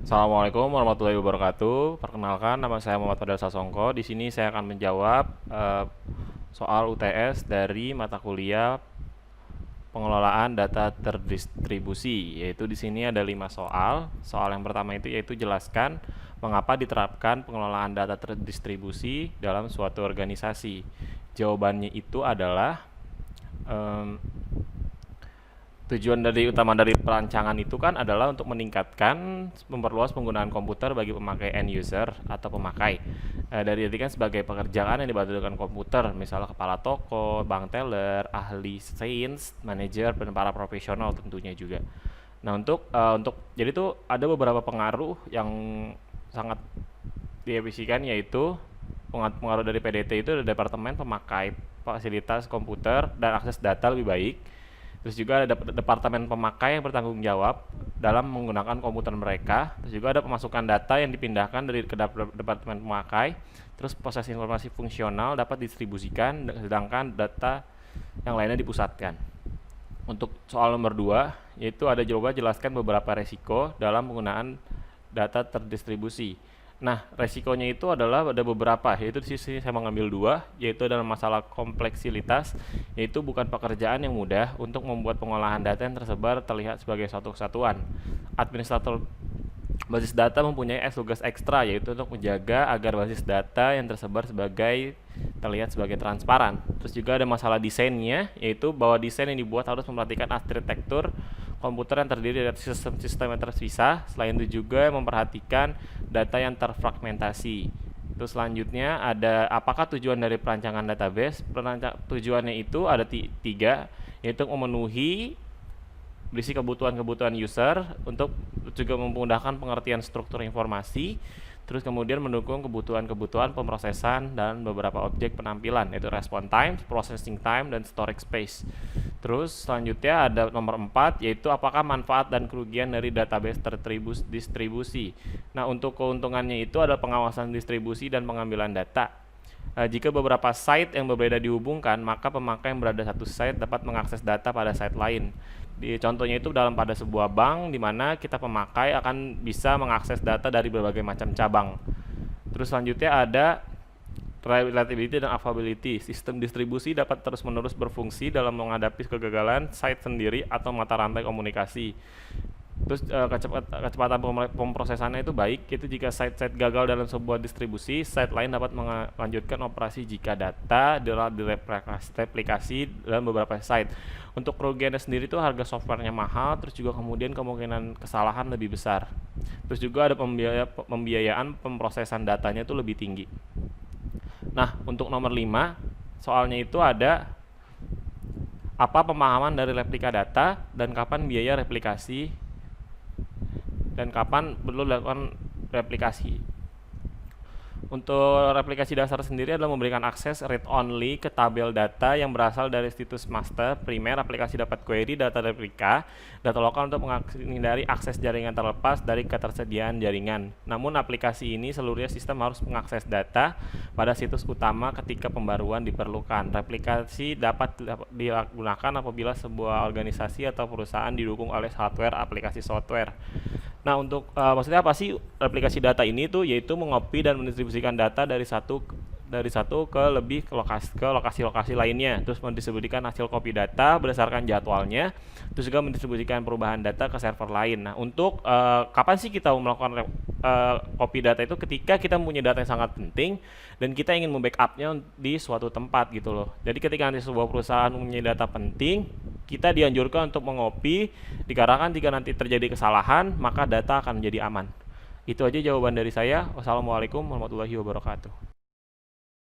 Assalamualaikum warahmatullahi wabarakatuh. Perkenalkan, nama saya Muhammad Fadel Sasongko. Di sini saya akan menjawab soal UTS dari mata kuliah pengelolaan data terdistribusi. Yaitu di sini ada 5 soal. Soal yang pertama itu yaitu jelaskan mengapa diterapkan pengelolaan data terdistribusi dalam suatu organisasi. Jawabannya itu adalah tujuan utama dari perancangan itu kan adalah untuk meningkatkan memperluas penggunaan komputer bagi pemakai end user atau pemakai. Dari tadi kan sebagai pekerjaan yang dibantu dengan komputer, misalnya kepala toko, bank teller, ahli sains, manajer, dan para profesional tentunya juga. Nah, untuk jadi tuh ada beberapa pengaruh yang sangat diefisikan, yaitu pengaruh dari PDT itu ada departemen pemakai fasilitas komputer dan akses data lebih baik. Terus juga ada departemen pemakai yang bertanggung jawab dalam menggunakan komputer mereka. Terus juga ada pemasukan data yang dipindahkan dari ke departemen pemakai. Terus proses informasi fungsional dapat didistribusikan, sedangkan data yang lainnya dipusatkan. Untuk soal nomor 2, yaitu ada coba jelaskan beberapa resiko dalam penggunaan data terdistribusi. Nah, resikonya itu adalah ada beberapa, yaitu di sini saya mengambil 2, yaitu dalam masalah kompleksitas, yaitu bukan pekerjaan yang mudah untuk membuat pengolahan data yang tersebar terlihat sebagai suatu kesatuan. Administrator basis data mempunyai tugas ekstra, yaitu untuk menjaga agar basis data yang tersebar terlihat sebagai transparan. Terus juga ada masalah desainnya, yaitu bahwa desain yang dibuat harus memperhatikan arsitektur komputer yang terdiri dari sistem yang terpisah. Selain itu juga memperhatikan data yang terfragmentasi. Terus selanjutnya ada apakah tujuan dari perancangan database? Tujuannya itu ada 3, yaitu memenuhi berisi kebutuhan-kebutuhan user, untuk juga memudahkan pengertian struktur informasi, terus kemudian mendukung kebutuhan-kebutuhan pemrosesan dan beberapa objek penampilan, yaitu response time, processing time, dan storage space. Terus selanjutnya ada nomor 4, yaitu apakah manfaat dan kerugian dari database terdistribusi. Nah, untuk keuntungannya itu adalah pengawasan distribusi dan pengambilan data. Jika beberapa site yang berbeda dihubungkan, maka pemakai yang berada satu site dapat mengakses data pada site lain. Contohnya itu pada sebuah bank, di mana kita pemakai akan bisa mengakses data dari berbagai macam cabang. Terus selanjutnya ada reliability dan availability. Sistem distribusi dapat terus-menerus berfungsi dalam menghadapi kegagalan site sendiri atau mata rantai komunikasi. Terus kecepatan pemrosesannya itu baik, itu jika site-site gagal dalam sebuah distribusi, site lain dapat melanjutkan operasi jika data direplikasi dalam beberapa site. Untuk kerugiannya sendiri itu harga softwarenya mahal, terus juga kemudian kemungkinan kesalahan lebih besar. Terus juga ada pembiayaan pemrosesan datanya itu lebih tinggi. Nah, untuk nomor 5, soalnya itu ada apa pemahaman dari replika data dan kapan biaya replikasi dan kapan perlu dilakukan replikasi. Untuk replikasi dasar sendiri adalah memberikan akses read only ke tabel data yang berasal dari situs master primer. Aplikasi dapat query data replika data lokal untuk menghindari akses jaringan terlepas dari ketersediaan jaringan. Namun aplikasi ini seluruhnya sistem harus mengakses data pada situs utama ketika pembaruan diperlukan. Replikasi dapat digunakan apabila sebuah organisasi atau perusahaan didukung oleh hardware aplikasi software. Nah, untuk maksudnya apa sih replikasi data ini tuh, yaitu mengopi dan mendistribusikan data dari satu ke lokasi-lokasi lainnya, terus mendistribusikan hasil copy data berdasarkan jadwalnya, terus juga mendistribusikan perubahan data ke server lain. Nah, untuk kapan sih kita melakukan copy data itu? Ketika kita mempunyai data yang sangat penting dan kita ingin membackupnya di suatu tempat gitu loh. Jadi ketika nanti sebuah perusahaan mempunyai data penting, kita dianjurkan untuk mengopi, dikarenakan jika nanti terjadi kesalahan, maka data akan menjadi aman. Itu aja jawaban dari saya. Wassalamualaikum warahmatullahi wabarakatuh.